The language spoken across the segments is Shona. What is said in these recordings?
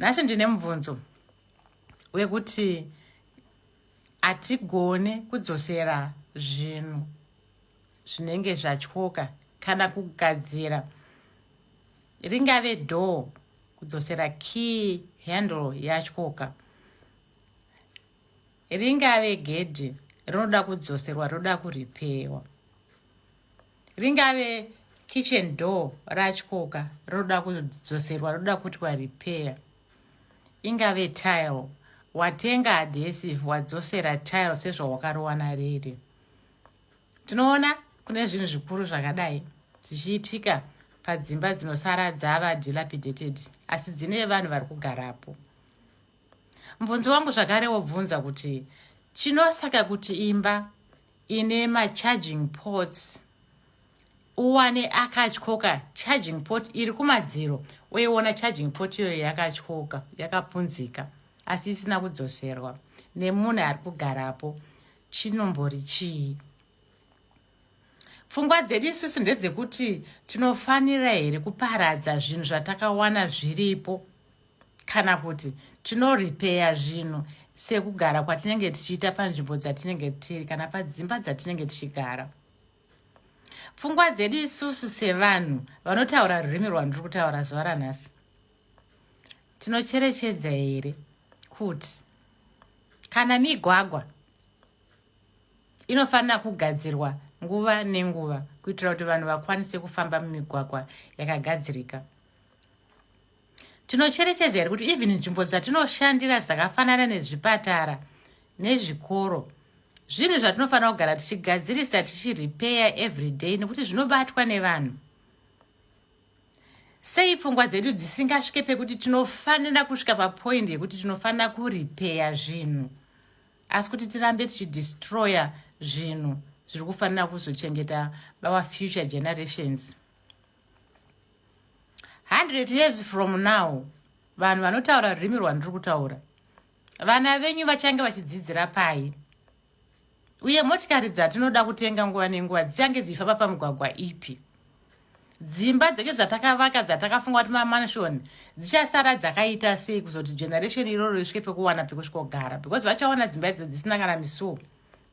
Nhasi ndine mubvunzo wekuti hatigone kudzosera zvinhu zvinenge zvatyoka kana kugadzira ringave dhoo kudzosera key handle yatyoka, ringave gedhi rinoda kudzoserwa rinoda kuripewa, ringave kitchen door ratyoka rinoda kudzoserwa rinoda kuitwa repair, ingave tile watenga adhesive wadzosera tile sezvawakarowana riri. Tinoona kune zvinhu zvikuru zvakadai zvichiitika padzimba dzinosara dzava dilapidated asi dzine vanhu vari kugarapo. Mubvunzo wangu zvakare wobvunza kuti chinosaka kuti imba ine macharging ports uwane akatyoka, charging port iri kumadziro uiona charging port iyoyo yakatyoka yakapunzika asi isina kudzoserwa nemunhu ari kugarapo, chinombori chii? Pfungwa dzedu isusu ndedzekuti tinofanira here kuparadza zvinhu zvatakawana zviripo kana kuti tinoripeya zvinhu sekugara kwatinenge tichiita panzvimbo dzatinenge tiri kana padzimba dzatinenge tichigara. Pfungwa dzedu isusu sevanhu vanotaura rurimi rwandiri kutaura zuva ranhasi, tinocherechedza here kuti kana migwagwa inofanira kugadzirwa nguva nenguva kuitira kuti vanhu vakwanise kufamba mumigwagwa yakagadzirika? Tinocherechedza here kuti even nzvimbo dzatinoshandira dzakafanana nezvipatara nezvikoro zvinhu zvatinofanira kugara tichigadzirisa tichiripeya everyday nekuti zvinobatwa nevanhu? Sei pfungwa dzedu dzisingasvike pekuti tinofanira kusvika papoint yekuti tinofanira kuripeya zvinhu asi kuti tirambe tichidestroya zvinhu zviri kufanira kuzochengeta our future generations? 100 years from now, vanhu vanotaura rurimi rwandiri kutaura, vana venyu vachange vachidzidzira pai? Uye motikari dzatinoda kutenga nguva nenguva dzichange dzichifamba pamugwagwa ipi? Dzimba dzedu dzatakavaka dzatakafunga kuti mamanshoni dzichasara dzakaita sei kuzoti generation iroro risvike pekuwana pekusvikogara? Because vachaona dzimba idzo dzisina kana misuwo,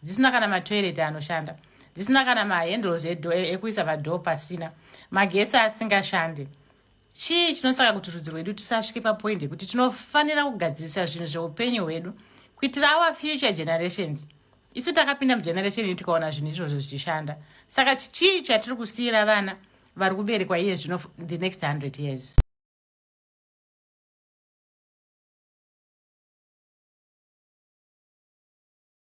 dzisina kana matoireti anoshanda, dzisina kana mahandles ekuisa madhoo pasina, magetsi asingashande. Chii chinosaka kuti rudzi rwedu tisasvike papoint yekuti tinofanira kugadzirisa zvinhu zveupenyu hwedu kuitira our future generations? Isu takapinda mugeneration yedu tikaona zvinhu izvozvo zvichishanda, saka chii chatiri kusiyira vana vari kuberekwa iye zvino the next 100 years?